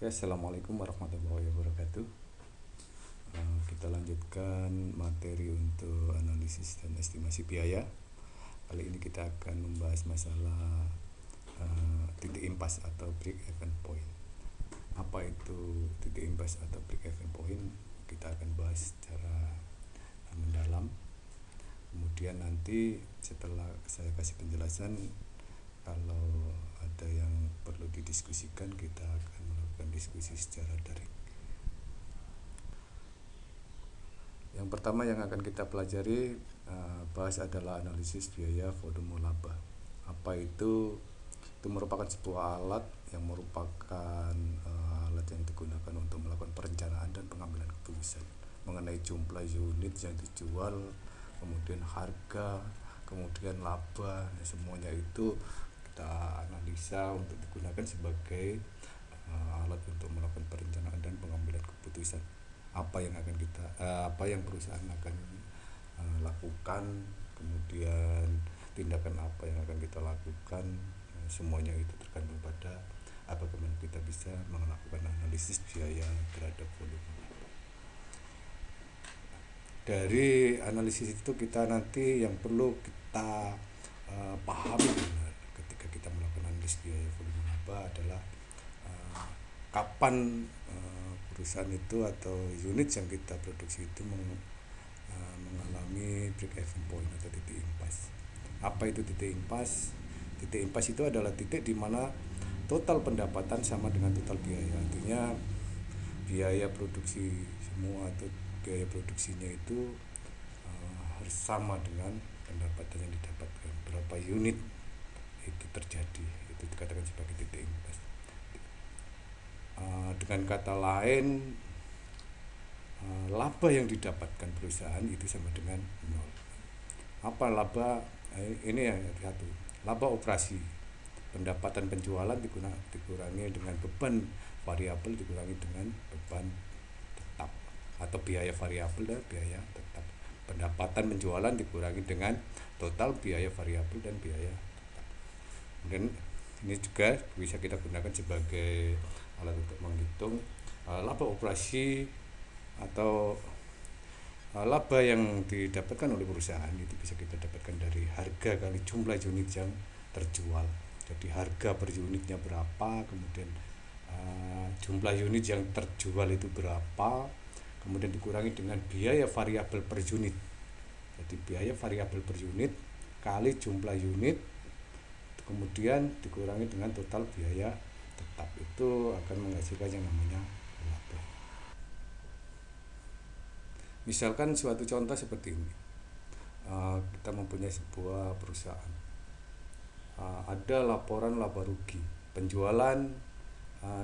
Oke, assalamualaikum warahmatullahi wabarakatuh. Kita lanjutkan materi untuk analisis dan estimasi biaya. Kali ini kita akan membahas masalah titik impas atau break even point. Apa itu titik impas atau break even point? Kita akan bahas secara mendalam. Kemudian nanti setelah saya kasih penjelasan, kalau ada yang perlu didiskusikan, kita akan melakukan diskusi secara daring. Yang pertama yang akan kita pelajari bahas adalah analisis biaya volume laba. Apa itu? Itu merupakan sebuah alat yang merupakan alat yang digunakan untuk melakukan perencanaan dan pengambilan keputusan mengenai jumlah unit yang dijual, kemudian harga, kemudian laba. Semuanya itu kita analisa untuk digunakan sebagai alat untuk melakukan perencanaan dan pengambilan keputusan. Apa yang perusahaan akan lakukan, kemudian tindakan apa yang akan kita lakukan, semuanya itu tergantung pada bagaimana kita bisa melakukan analisis biaya terhadap volume. Dari analisis itu kita nanti yang perlu kita pahami benar ketika kita melakukan analisis biaya volume laba adalah kapan perusahaan itu atau unit yang kita produksi itu mengalami break even point atau titik impas. Apa itu titik impas? Titik impas itu adalah titik di mana total pendapatan sama dengan total biaya. Artinya biaya produksi semua atau biaya produksinya itu harus sama dengan pendapatan yang didapatkan. Berapa unit itu terjadi, itu dikatakan sebagai titik impas. Dengan kata lain, laba yang didapatkan perusahaan itu sama dengan nol. Apa laba? Ini yang satu, laba operasi. Pendapatan penjualan dikurangi dengan beban variabel dikurangi dengan beban tetap, atau biaya variabel dan biaya tetap. Pendapatan penjualan dikurangi dengan total biaya variabel dan biaya tetap. Kemudian ini juga bisa kita gunakan sebagai alat untuk menghitung laba operasi atau laba yang didapatkan oleh perusahaan. Itu bisa kita dapatkan dari harga kali jumlah unit yang terjual. Jadi harga per unitnya berapa, kemudian jumlah unit yang terjual itu berapa, kemudian dikurangi dengan biaya variabel per unit. Jadi biaya variabel per unit kali jumlah unit, kemudian dikurangi dengan total biaya tetap, itu akan menghasilkan yang namanya laba. Misalkan suatu contoh seperti ini, kita mempunyai sebuah perusahaan, ada laporan laba rugi penjualan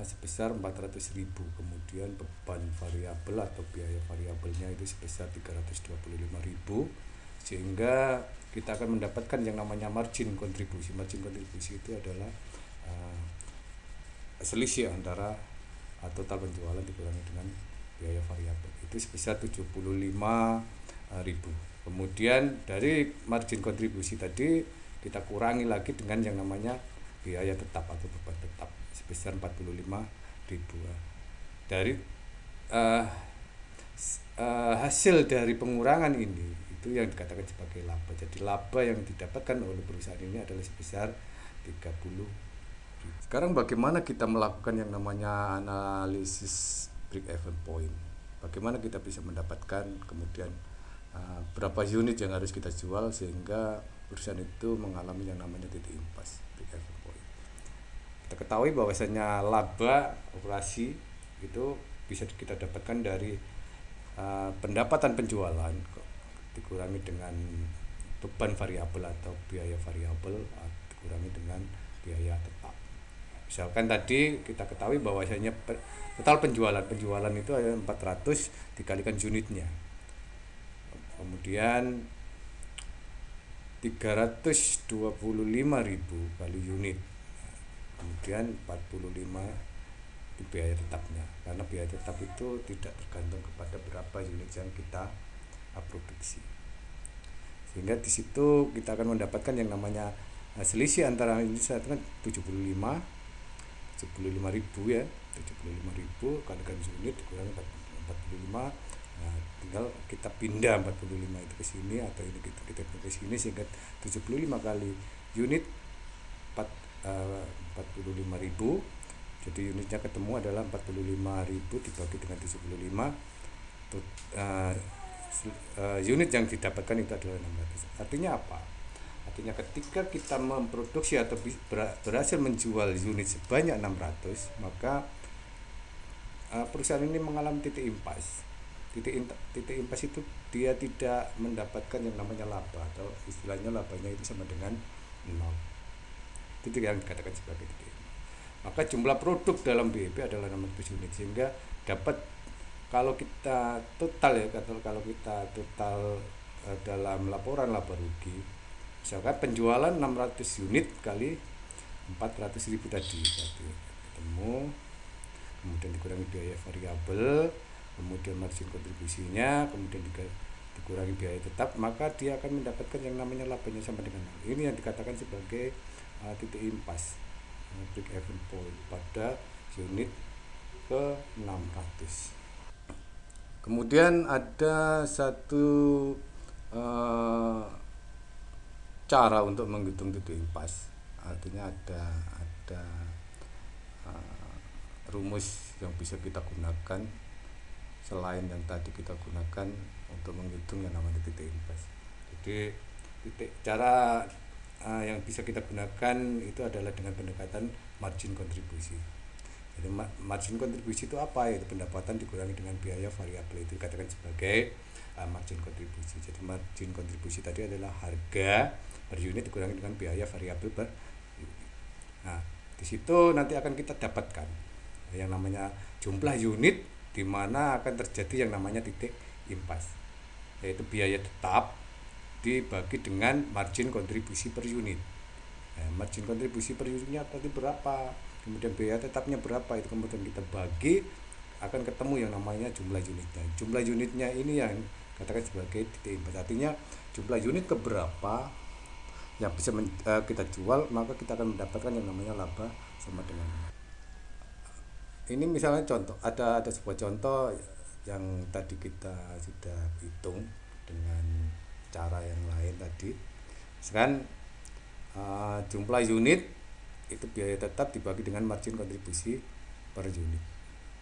sebesar 400.000, kemudian beban variabel atau biaya variabelnya itu sebesar 325.000, sehingga kita akan mendapatkan yang namanya margin kontribusi. Margin kontribusi itu adalah selisih antara total penjualan dikurangi dengan biaya variabel, itu sebesar 75.000. Kemudian dari margin kontribusi tadi kita kurangi lagi dengan yang namanya biaya tetap atau beban tetap sebesar 45.000. Dari hasil dari pengurangan ini itu yang dikatakan sebagai laba. Jadi laba yang didapatkan oleh perusahaan ini adalah sebesar 30. Sekarang bagaimana kita melakukan yang namanya analisis break even point? Bagaimana kita bisa mendapatkan kemudian berapa unit yang harus kita jual sehingga perusahaan itu mengalami yang namanya titik impas, break even point. Kita ketahui bahwasanya laba operasi itu bisa kita dapatkan dari pendapatan penjualan dikurangi dengan beban variabel atau biaya variabel dikurangi dengan biaya tetap. Misalkan tadi kita ketahui bahwasanya total penjualan itu ada 400 dikalikan unitnya, kemudian 325.000 kali unit, kemudian 45 itu biaya tetapnya, karena biaya tetap itu tidak tergantung kepada berapa unit yang kita produksi. Sehingga di situ kita akan mendapatkan yang namanya selisih antara ini saya katakan 75 75.000 ya, 75.000 kalikan unit dikurangi 45. Nah, tinggal kita pindah 45 itu ke sini, atau ini kita pindah ke sini, sehingga 75 kali unit 45.000. Jadi unitnya ketemu adalah 45.000 dibagi dengan 75. Unit yang didapatkan itu adalah 600. Artinya apa? Artinya ketika kita memproduksi atau berhasil menjual unit sebanyak 600, maka perusahaan ini mengalami titik impas. Titik impas itu dia tidak mendapatkan yang namanya laba, atau istilahnya labanya itu sama dengan 0. Itu yang dikatakan sebagai titik impas. Maka jumlah produk dalam BEP adalah 600 unit, sehingga dapat, kalau kita total ya, kalau kita total dalam laporan laba rugi, misalkan penjualan 600 unit kali 400.000 tadi ketemu, kemudian dikurangi biaya variabel, kemudian margin kontribusinya, kemudian dikurangi biaya tetap, maka dia akan mendapatkan yang namanya labanya sama dengan 0. Ini yang dikatakan sebagai titik impas, break even point pada unit ke 600. Kemudian ada satu cara untuk menghitung titik impas. Artinya ada rumus yang bisa kita gunakan selain yang tadi kita gunakan untuk menghitung yang namanya titik impas. Jadi cara yang bisa kita gunakan itu adalah dengan pendekatan margin kontribusi. Jadi margin kontribusi itu apa? Itu pendapatan dikurangi dengan biaya variabel, itu dikatakan sebagai margin kontribusi. Jadi margin kontribusi tadi adalah harga per unit dikurangi dengan biaya variabel per unit. Nah, di situ nanti akan kita dapatkan yang namanya jumlah unit di mana akan terjadi yang namanya titik impas, yaitu biaya tetap dibagi dengan margin kontribusi per unit. Margin kontribusi per unitnya tadi berapa, kemudian biaya tetapnya berapa, itu kemudian kita bagi, akan ketemu yang namanya jumlah unitnya. Jumlah unitnya ini yang katakan sebagai titik impas. Artinya jumlah unit keberapa yang bisa kita jual, maka kita akan mendapatkan yang namanya laba sama dengan. Ini misalnya contoh, ada sebuah contoh yang tadi kita sudah hitung dengan cara yang lain tadi. Sekarang jumlah unit itu biaya tetap dibagi dengan margin kontribusi per unit.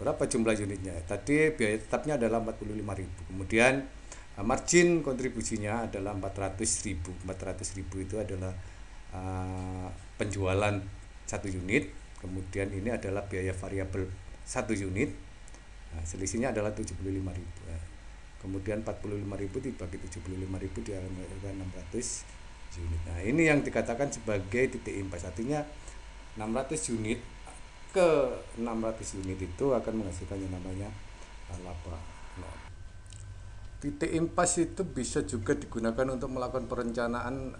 Berapa jumlah unitnya? Tadi biaya tetapnya adalah 45.000. Kemudian margin kontribusinya adalah 400.000. 400.000 itu adalah penjualan satu unit. Kemudian ini adalah biaya variabel satu unit. Nah, selisihnya adalah 75.000. Kemudian 45.000 dibagi 75.000 dihasilkan 600 unit. Nah, ini yang dikatakan sebagai titik impas. Artinya 600 unit ke 600 unit itu akan menghasilkan yang namanya laba. Titik impas itu bisa juga digunakan untuk melakukan perencanaan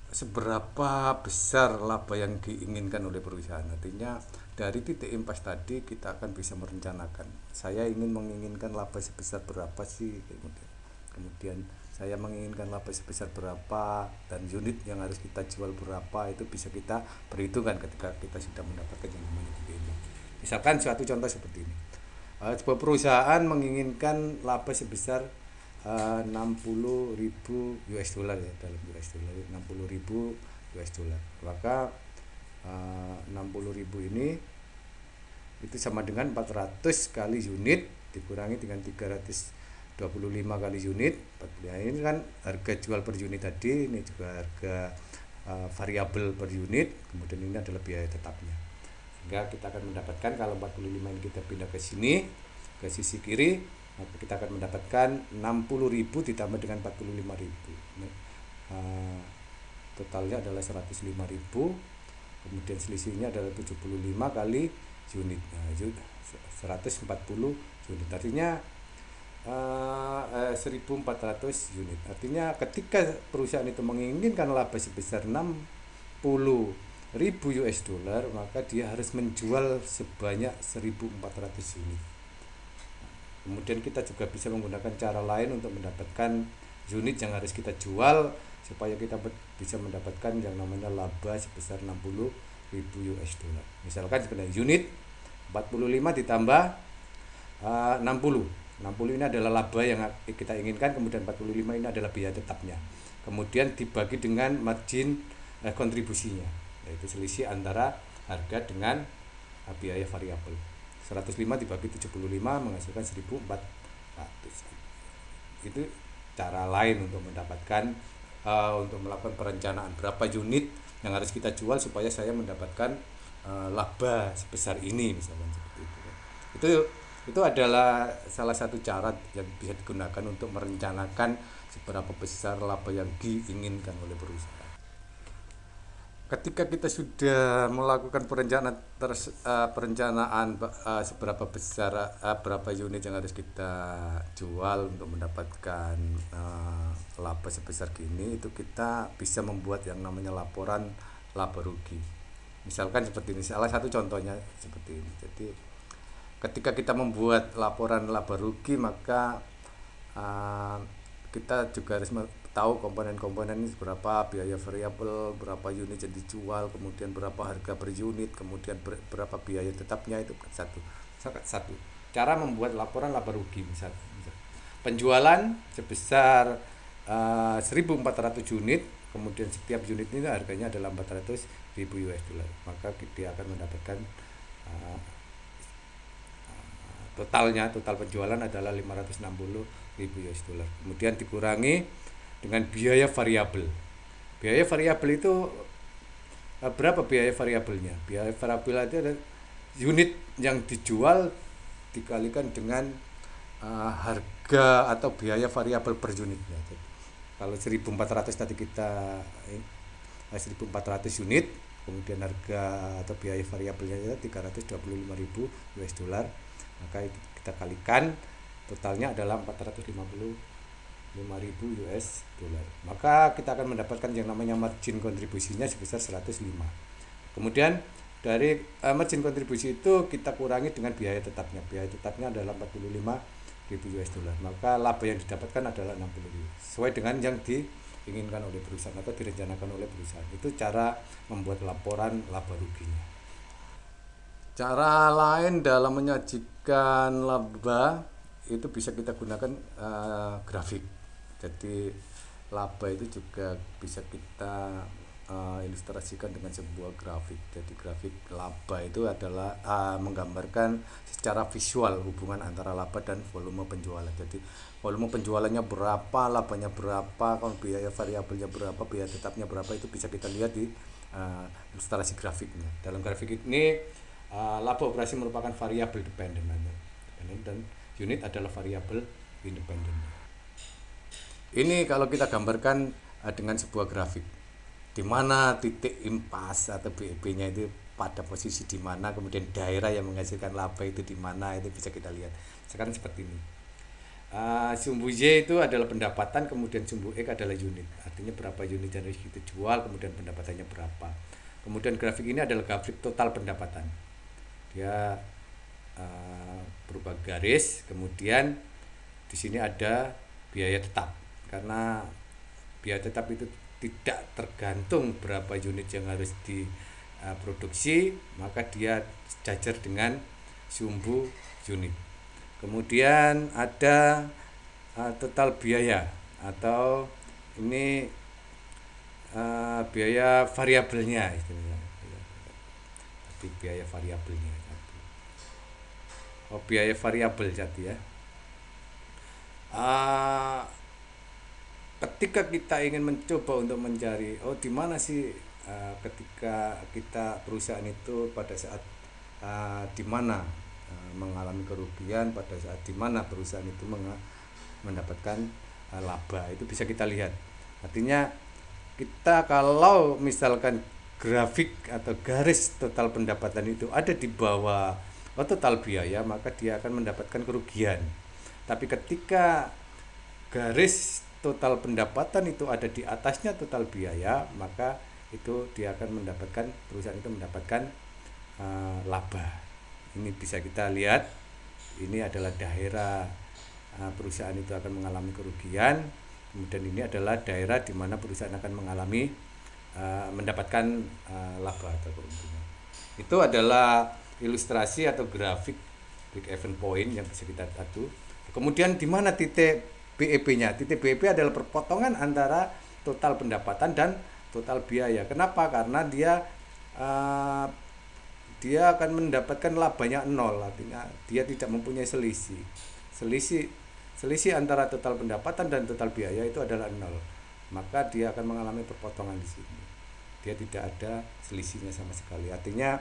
seberapa besar laba yang diinginkan oleh perusahaan. Artinya dari titik impas tadi kita akan bisa merencanakan, saya menginginkan laba sebesar berapa sih, kemudian saya menginginkan laba sebesar berapa, dan unit yang harus kita jual berapa, itu bisa kita perhitungkan ketika kita sudah mendapatkan yang namanya titik impas. Misalkan suatu contoh seperti ini, sebuah perusahaan menginginkan laba sebesar 60.000 US dollar ya, dalam US dollar 60.000 US dollar. Maka 60.000 ini itu sama dengan 400 kali unit dikurangi dengan 325 kali unit. Nah, ini kan harga jual per unit tadi, ini juga harga variabel per unit, kemudian ini adalah biaya tetapnya. Sehingga kita akan mendapatkan, kalau 45 ini kita pindah ke sini, ke sisi kiri, maka kita akan mendapatkan 60.000 ditambah dengan 45.000. Totalnya adalah 105.000. Kemudian selisihnya adalah 75 kali unit. Nah, 140 unit. Artinya 1.400 unit. Artinya ketika perusahaan itu menginginkan laba sebesar 60.000 US dollar, maka dia harus menjual sebanyak 1.400 unit. Kemudian kita juga bisa menggunakan cara lain untuk mendapatkan unit yang harus kita jual supaya kita bisa mendapatkan yang namanya laba sebesar 60.000 US dollar. Misalkan sebenarnya unit 45 ditambah 60. 60 ini adalah laba yang kita inginkan, kemudian 45 ini adalah biaya tetapnya. Kemudian dibagi dengan margin kontribusinya, yaitu selisih antara harga dengan biaya variabel. 105 dibagi 75 menghasilkan 1.400. Itu cara lain untuk mendapatkan untuk melakukan perencanaan berapa unit yang harus kita jual supaya saya mendapatkan laba sebesar ini, misalkan seperti itu. Itu adalah salah satu cara yang bisa digunakan untuk merencanakan seberapa besar laba yang diinginkan oleh perusahaan. Ketika kita sudah melakukan perencanaan seberapa besar berapa unit yang harus kita jual untuk mendapatkan laba sebesar gini, itu kita bisa membuat yang namanya laporan laba rugi. Misalkan seperti ini, salah satu contohnya seperti ini. Jadi ketika kita membuat laporan laba rugi, maka kita juga harus tahu komponen-komponen ini berapa biaya variabel, berapa unit yang dijual, kemudian berapa harga per unit, kemudian berapa biaya tetapnya. Itu satu cara membuat laporan laba rugi. Misal penjualan sebesar 1.400 unit, kemudian setiap unit ini harganya adalah 400.000 US dollar, maka dia akan mendapatkan total penjualan adalah 560.000 US dollar. Kemudian dikurangi dengan biaya variabel. Biaya variabel itu berapa biaya variabelnya? Biaya variabel itu adalah unit yang dijual dikalikan dengan harga atau biaya variabel per unitnya. Jadi, kalau 1.400 tadi kita 1.400 unit, kemudian harga atau biaya variabelnya adalah 325.000 US dollar, maka kita kalikan totalnya adalah 455.000 US dollar. Maka kita akan mendapatkan yang namanya margin kontribusinya sebesar 105. Kemudian dari margin kontribusi itu kita kurangi dengan biaya tetapnya. Biaya tetapnya adalah 45.000 US dollar. Maka laba yang didapatkan adalah 60.000. Sesuai dengan yang diinginkan oleh perusahaan atau direncanakan oleh perusahaan. Itu cara membuat laporan laba ruginya. Cara lain dalam menyajikan laba itu bisa kita gunakan grafik. Jadi laba itu juga bisa kita ilustrasikan dengan sebuah grafik. Jadi grafik laba itu adalah menggambarkan secara visual hubungan antara laba dan volume penjualan. Jadi volume penjualannya berapa, labanya berapa, kalau biaya variabelnya berapa, biaya tetapnya berapa, itu bisa kita lihat di ilustrasi grafiknya. Dalam grafik ini laba operasi merupakan variabel dependen dan unit adalah variabel independen. Ini kalau kita gambarkan dengan sebuah grafik, di mana titik impas atau BEP-nya itu pada posisi di mana, kemudian daerah yang menghasilkan laba itu di mana, itu bisa kita lihat. Sekarang seperti ini. Sumbu Y itu adalah pendapatan, kemudian sumbu X adalah unit. Artinya berapa unit yang harus kita jual, kemudian pendapatannya berapa. Kemudian grafik ini adalah grafik total pendapatan. Dia berubah garis, kemudian di sini ada biaya tetap. Karena biaya tetap itu tidak tergantung berapa unit yang harus diproduksi, maka dia sejajar dengan sumbu unit. Kemudian ada total biaya atau ini biaya variabelnya, jadi biaya variabelnya. Biaya variabel jadi ya. Ketika kita ingin mencoba untuk mencari di mana sih ketika kita perusahaan itu pada saat di mana mengalami kerugian, pada saat di mana perusahaan itu mendapatkan laba, itu bisa kita lihat. Artinya kita kalau misalkan grafik atau garis total pendapatan itu ada di bawah total biaya, maka dia akan mendapatkan kerugian. Tapi ketika garis total pendapatan itu ada di atasnya total biaya, maka itu dia akan mendapatkan, perusahaan itu mendapatkan laba. Ini bisa kita lihat, ini adalah daerah perusahaan itu akan mengalami kerugian, kemudian ini adalah daerah di mana perusahaan akan mengalami mendapatkan laba atau keuntungan. Itu adalah ilustrasi atau grafik break even point yang bisa kita atur. Kemudian di mana titik BEP-nya? Titik BEP adalah perpotongan antara total pendapatan dan total biaya. Kenapa? Karena dia akan mendapatkan labanya nol, artinya dia tidak mempunyai selisih. Selisih antara total pendapatan dan total biaya itu adalah nol. Maka dia akan mengalami perpotongan di sini. Dia tidak ada selisihnya sama sekali. Artinya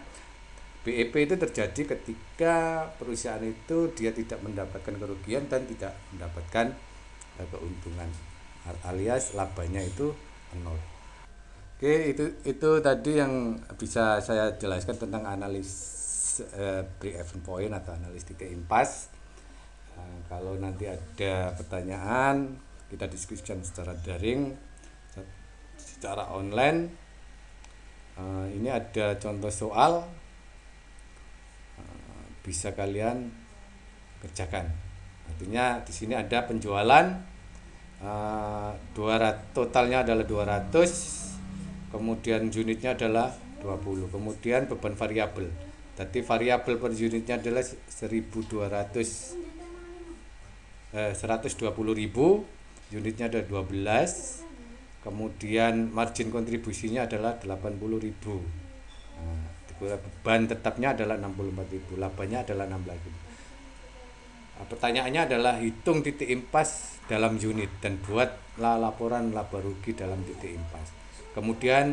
BEP itu terjadi ketika perusahaan itu dia tidak mendapatkan kerugian dan tidak mendapatkan keuntungan, alias labanya itu nol. Oke, itu tadi yang bisa saya jelaskan tentang analis break even point atau analis titik impas. Kalau nanti ada pertanyaan, kita diskusikan secara daring, secara online. Ini ada contoh soal, bisa kalian kerjakan. Artinya di sini ada penjualan, totalnya adalah 200, kemudian unitnya adalah 20, kemudian beban variabel. Jadi variabel per unitnya adalah 120.000, unitnya ada 12, kemudian margin kontribusinya adalah 80.000. Beban tetapnya adalah 64.000, labanya adalah 16.000. Pertanyaannya adalah hitung titik impas dalam unit dan buatlah laporan laba rugi dalam titik impas. Kemudian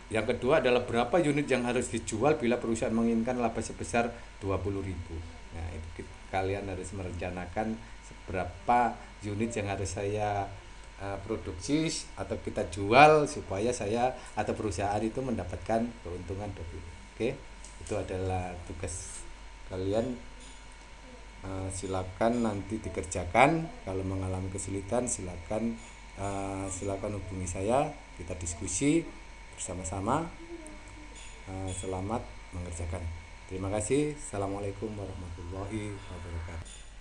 yang kedua adalah berapa unit yang harus dijual bila perusahaan menginginkan laba sebesar 20.000. Nah, itu kalian harus merencanakan seberapa unit yang harus saya produksi atau kita jual supaya saya atau perusahaan itu mendapatkan keuntungan 20. Oke, itu adalah tugas kalian. Silakan nanti dikerjakan. Kalau mengalami kesulitan silakan hubungi saya, kita diskusi bersama-sama. Selamat mengerjakan. Terima kasih. Assalamualaikum warahmatullahi wabarakatuh.